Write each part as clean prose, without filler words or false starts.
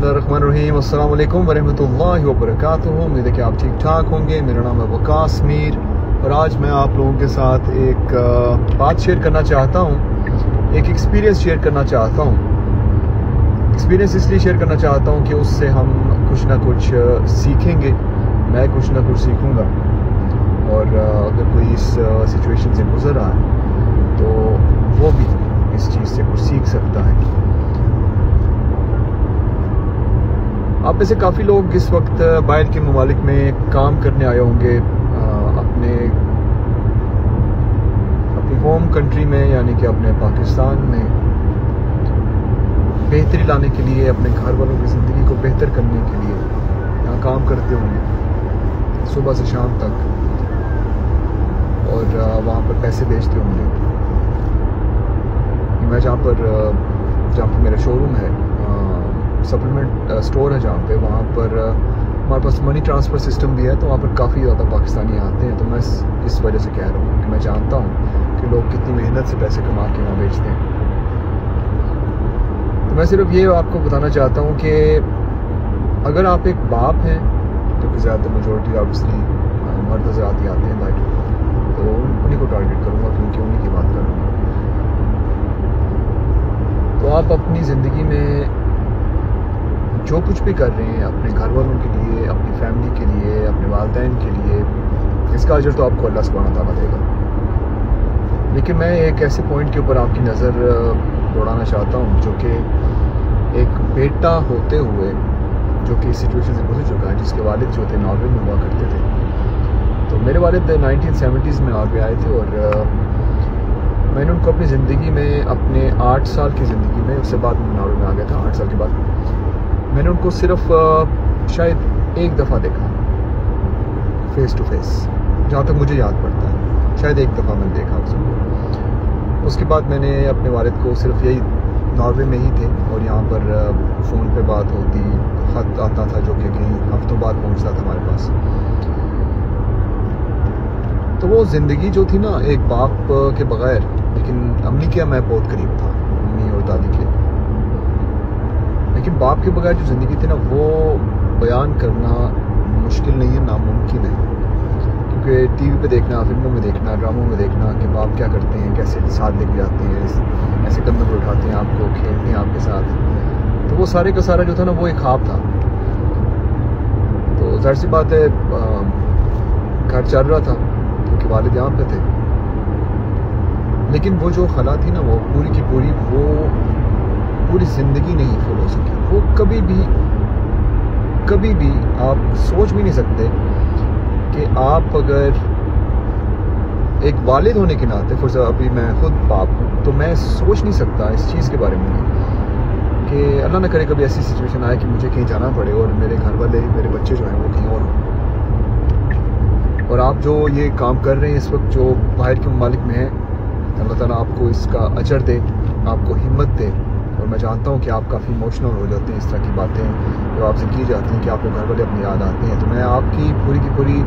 बिस्मिल्लाहिर्रहमानिर्रहीम। अस्सलाम वालेकुम वरहमतुल्लाहि वबरकातुहू। उम्मीद है कि आप ठीक ठाक होंगे। मेरा नाम है वकास मीर और आज मैं आप लोगों के साथ एक बात शेयर करना चाहता हूँ, एक एक्सपीरियंस शेयर करना चाहता हूँ। एक्सपीरियंस इसलिए शेयर करना चाहता हूँ कि उससे हम कुछ ना कुछ सीखेंगे, मैं कुछ ना कुछ सीखूँगा और अगर कोई इस सिचुएशन से गुजर रहा है तो वो भी इस चीज़ से कुछ सीख सकता है। आप में से काफ़ी लोग इस वक्त बाहर के ममालिक में काम करने आए होंगे, अपनी होम कंट्री में यानी कि अपने पाकिस्तान में बेहतरी लाने के लिए, अपने घर वालों की ज़िंदगी को बेहतर करने के लिए यहाँ काम करते होंगे सुबह से शाम तक और वहाँ पर पैसे बेचते होंगे। मैं जहाँ पर मेरा शोरूम है, सप्लीमेंट स्टोर है जहाँ पे, वहाँ पर हमारे पास मनी ट्रांसफ़र सिस्टम भी है, तो वहाँ पर काफ़ी ज़्यादा पाकिस्तानी आते हैं। तो मैं इस वजह से कह रहा हूँ कि मैं जानता हूँ कि लोग कितनी मेहनत से पैसे कमा के वहाँ बेचते हैं। तो मैं सिर्फ ये आपको बताना चाहता हूँ कि अगर आप एक बाप हैं, क्योंकि ज़्यादातर मेजॉरिटी ऑब्वियसली मर्द हज़रात ही आते हैं बाइक, तो उन्हीं को टारगेट करूँगा क्योंकि उन्हीं की बात करूँगा। तो आप अपनी ज़िंदगी में जो कुछ भी कर रहे हैं अपने घर वालों के लिए, अपनी फैमिली के लिए, अपने वालिदैन के लिए, इसका अजर तो आपको अल्लाह सुब्हानहू तआला देगा। लेकिन मैं एक ऐसे पॉइंट के ऊपर आपकी नज़र दौड़ाना चाहता हूँ जो कि एक बेटा होते हुए जो कि इस सिचुएशन से गुजर चुका है, जिसके वालिद जो थे नॉर्वे में हुआ करते थे। तो मेरे वालिद 1970s में नॉर्वे आए थे और मैंने उनको अपनी ज़िंदगी में, अपने 8 साल की ज़िंदगी में, उससे बाद में नॉर्वे में आ गया था 8 साल के बाद, मैंने उनको सिर्फ शायद एक दफ़ा देखा फेस टू फेस, जहाँ तक मुझे याद पड़ता है शायद एक दफ़ा मैंने देखा उसको। उसके बाद मैंने अपने वालिद को सिर्फ यही, नॉर्वे में ही थे और यहाँ पर फ़ोन पे बात होती, ख़त आता था जो कि कहीं हफ्तों बाद पहुँचता था हमारे पास। तो वो ज़िंदगी जो थी ना एक बाप के बग़ैर, लेकिन अम्मी के मैं बहुत करीब था, अम्मी और दादी के, लेकिन बाप के बगैर जो ज़िंदगी थी ना वो बयान करना मुश्किल नहीं है, नामुमकिन है। क्योंकि टीवी पे देखना, फिल्मों में देखना, ड्रामों में देखना कि बाप क्या करते हैं, कैसे साथ लेके जाते हैं, ऐसे कंधों पर उठाते हैं आपको, खेलते हैं आपके साथ, तो वो सारे का सारा जो था ना वो एक ख्वाब था। तो जाहिर सी बात है घर चल रहा था क्योंकि वालिद यहाँ पे थे, लेकिन वो जो खला थी ना वो पूरी की पूरी, वो पूरी ज़िंदगी नहीं फुल हो सकी। वो कभी भी आप सोच भी नहीं सकते कि आप अगर एक वालिद होने के नाते, फॉर अभी मैं खुद बाप हूँ तो मैं सोच नहीं सकता इस चीज़ के बारे में कि अल्लाह न करे कभी ऐसी सिचुएशन आए कि मुझे कहीं जाना पड़े और मेरे घर वाले, मेरे बच्चे जो हैं वो कहीं और हों। और आप जो ये काम कर रहे हैं इस वक्त, जो बाहर के ममालिक में हैं, अल्लाह ताला आपको इसका अजर दे, आपको हिम्मत दे। और मैं जानता हूँ कि आप काफ़ी इमोशनल हो जाते हैं इस तरह की बातें जो आपसे की जाती हैं कि आपको घर वाले अपनी याद आते हैं। तो मैं आपकी पूरी की पूरी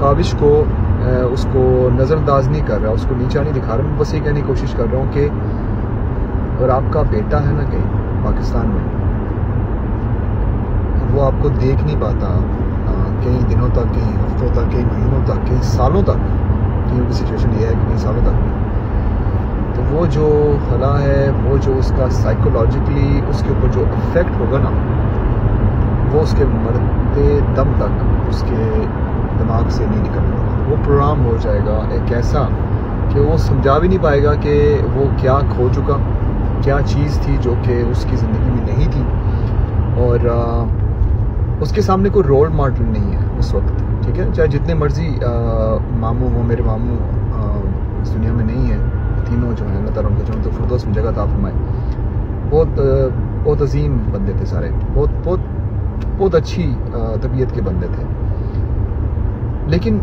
काविश को उसको नज़रअंदाज नहीं कर रहा, उसको नीचा नहीं दिखा रहा, मैं बस ये कहने की कोशिश कर रहा हूँ कि अगर आपका बेटा है ना कहीं पाकिस्तान में, वो आपको देख नहीं पाता कई दिनों तक, कई हफ्तों तक, कई महीनों तक, कई सालों तक, क्योंकि सिचुएशन ये है कि कई सालों तक, तो वो जो खला है, वो जो उसका साइकोलॉजिकली उसके ऊपर जो इफ़ेक्ट होगा ना, वो उसके मरते दम तक उसके दिमाग से नहीं निकलने वाला। वो प्रोग्राम हो जाएगा एक ऐसा कि वो समझा भी नहीं पाएगा कि वो क्या खो चुका, क्या चीज़ थी जो कि उसकी ज़िंदगी में नहीं थी। और उसके सामने कोई रोल मॉडल नहीं है उस वक्त, ठीक है। चाहे जितने मर्जी मामू हो, मेरे मामू इस दुनिया में नहीं है, तीनों जो हैं अल्लाह ताला उनको जो तो फिरदौस में जगह अता फरमाए, बहुत अजीम बंदे थे सारे, बहुत अच्छी तबीयत के बंदे थे। लेकिन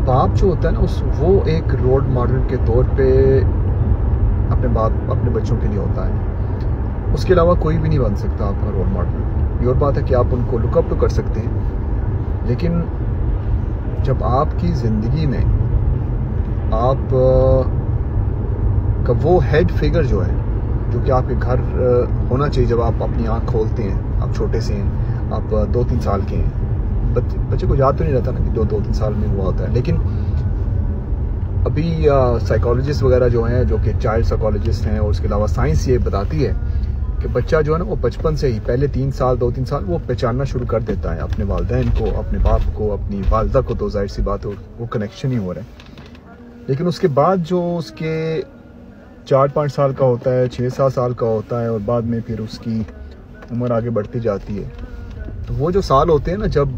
बाप जो होता है ना वो एक रोल मॉडल के तौर पे अपने बच्चों के लिए होता है। उसके अलावा कोई भी नहीं बन सकता आपका रोल मॉडल। ये और बात है कि आप उनको लुकअप तो कर सकते हैं, लेकिन जब आपकी ज़िंदगी में आप का वो हेड फिगर जो है जो कि आपके घर होना चाहिए जब आप अपनी आँख खोलते हैं। आप छोटे से हैं, आप 2-3 साल के हैं, बच्चे को याद तो नहीं रहता ना कि 2-3 साल में हुआ होता है। लेकिन अभी साइकोलॉजिस्ट वगैरह जो हैं, जो कि चाइल्ड साइकोलॉजिस्ट हैं, और उसके अलावा साइंस ये बताती है कि बच्चा जो है ना वो बचपन से ही पहले 2-3 साल वो पहचानना शुरू कर देता है अपने वालिदैन को, अपने बाप को, अपनी वालदा को। तो जाहिर सी बात है वो कनेक्शन ही हो रहा है। लेकिन उसके बाद जो उसके 4-5 साल का होता है, 6-7 साल का होता है, और बाद में फिर उसकी उम्र आगे बढ़ती जाती है, तो वो जो साल होते हैं ना जब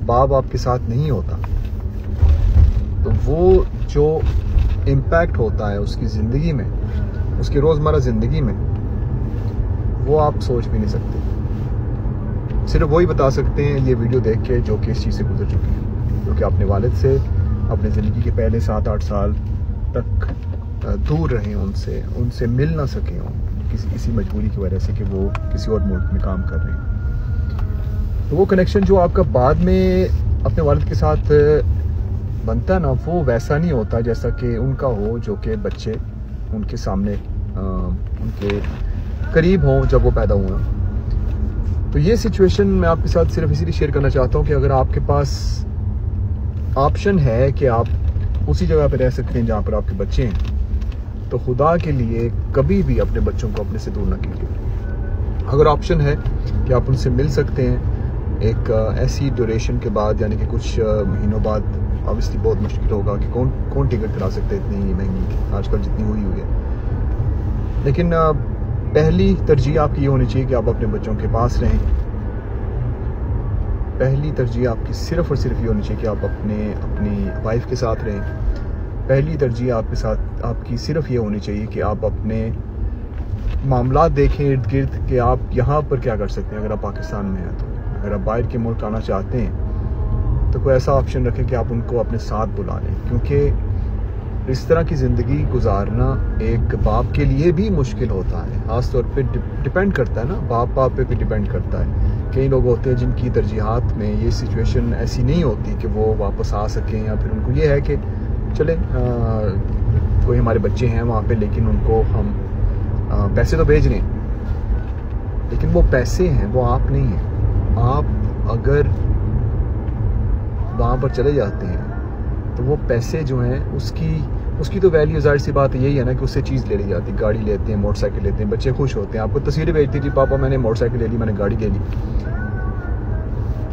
बाप आपके साथ नहीं होता, तो वो जो इम्पैक्ट होता है उसकी ज़िंदगी में, उसकी रोज़मर्रा ज़िंदगी में, वो आप सोच भी नहीं सकते। सिर्फ वही बता सकते हैं ये वीडियो देख के जो कि इस चीज़ से गुजर चुके हैं, जो कि अपने वालिद से अपने ज़िंदगी के पहले 7-8 साल तक दूर रहे, उनसे मिल ना सके हों किसी मजबूरी की वजह से कि वो किसी और मुल्क में काम कर रहे हैं। तो वो कनेक्शन जो आपका बाद में अपने वालिद के साथ बनता है ना, वो वैसा नहीं होता जैसा कि उनका हो, जो कि बच्चे उनके सामने उनके करीब हों जब वो पैदा हुए। तो ये सिचुएशन मैं आपके साथ सिर्फ इसीलिए शेयर करना चाहता हूँ कि अगर आपके पास ऑप्शन है कि आप उसी जगह पर रह सकते हैं जहाँ पर आपके बच्चे हैं, तो खुदा के लिए कभी भी अपने बच्चों को अपने से दूर ना कीजिए। अगर ऑप्शन है कि आप उनसे मिल सकते हैं एक ऐसी ड्यूरेशन के बाद, यानी कि कुछ महीनों बाद, ऑब्वियसली बहुत मुश्किल होगा कि कौन टिकट करा सकते हैं इतनी महंगी आजकल जितनी हुई है। लेकिन पहली तरजीह आपकी ये होनी चाहिए कि आप अपने बच्चों के पास रहें। पहली तरजीह आपकी सिर्फ और सिर्फ ये होनी चाहिए कि आप अपनी वाइफ के साथ रहें। पहली तरजीह आपकी सिर्फ ये होनी चाहिए कि आप अपने मामला देखें इर्द गिर्द कि आप यहाँ पर क्या कर सकते हैं। अगर आप पाकिस्तान में हैं, तो अगर आप बाहर के मुल्क आना चाहते हैं तो कोई ऐसा ऑप्शन रखें कि आप उनको अपने साथ बुला लें, क्योंकि इस तरह की ज़िंदगी गुजारना एक बाप के लिए भी मुश्किल होता है। ख़ास तौर पे डिपेंड करता है ना, बाप पे भी डिपेंड करता है। कई लोग होते हैं जिनकी तरजीहात में ये सिचुएशन ऐसी नहीं होती कि वो वापस आ सकें, या फिर उनको ये है कि चले कोई हमारे बच्चे हैं वहाँ पे, लेकिन उनको हम पैसे तो भेज रहे हैं, लेकिन वो पैसे हैं, वो आप नहीं हैं। आप अगर वहाँ पर चले जाते हैं तो वो पैसे जो हैं उसकी तो वैल्यू जाहिर सी बात यही है ना कि उससे चीज़ ले ली जाती है। गाड़ी लेते हैं, मोटरसाइकिल लेते हैं, बच्चे खुश होते हैं, आपको तस्वीरें भेजती थी, पापा मैंने मोटरसाइकिल ले ली, मैंने गाड़ी ले ली।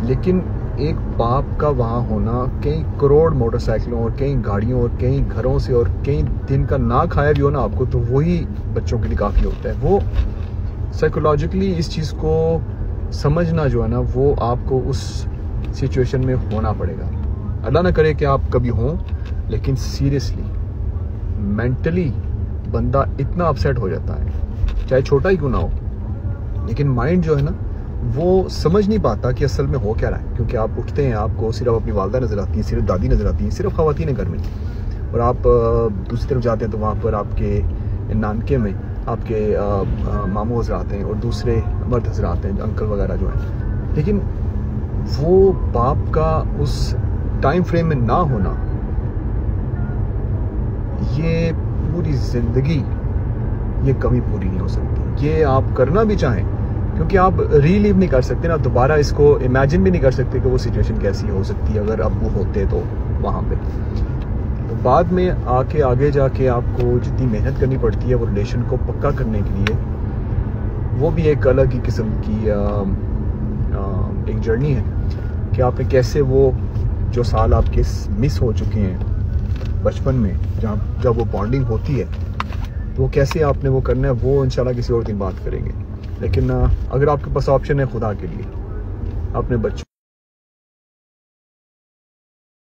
लेकिन एक बाप का वहाँ होना कई करोड़ मोटरसाइकिलों और कई गाड़ियों और कई घरों से और कई दिन का ना खाया भी हो ना आपको, तो वही बच्चों के लिए काफ़ी होता है। वो साइकोलॉजिकली इस चीज़ को समझना जो है ना, वो आपको उस सिचुएशन में होना पड़ेगा। अल्लाह ना करे कि आप कभी हों, लेकिन सीरियसली मेंटली बंदा इतना अपसेट हो जाता है, चाहे छोटा ही क्यों ना हो, लेकिन माइंड जो है ना वो समझ नहीं पाता कि असल में हो क्या रहा है। क्योंकि आप उठते हैं, आपको सिर्फ अपनी वालदा नज़र आती हैं, सिर्फ दादी नज़र आती हैं, सिर्फ ख़वातीन हैं घर में, और आप दूसरी तरफ जाते हैं तो वहाँ पर आपके नानके में आपके मामू हज़रात हैं और दूसरे मर्द हज़रात हैं, अंकल वगैरह जो हैं। लेकिन वो बाप का उस टाइम फ्रेम में ना होना, ये पूरी ज़िंदगी ये कमी पूरी नहीं हो सकती। ये आप करना भी चाहें, क्योंकि आप रीलिव नहीं कर सकते ना, दोबारा इसको इमेजिन भी नहीं कर सकते कि वो सिचुएशन कैसी हो सकती है अगर अब वो होते तो वहाँ पे। तो बाद में आगे जाके आपको जितनी मेहनत करनी पड़ती है वो रिलेशन को पक्का करने के लिए, वो भी एक अलग ही किस्म की एक जर्नी है कि आपने कैसे वो जो साल आपके मिस हो चुके हैं बचपन में, जब वो बॉन्डिंग होती है, तो वो कैसे आपने वो करना है, वो इंशाल्लाह किसी और दिन बात करेंगे। लेकिन अगर आपके पास ऑप्शन है खुदा के लिए अपने बच्चों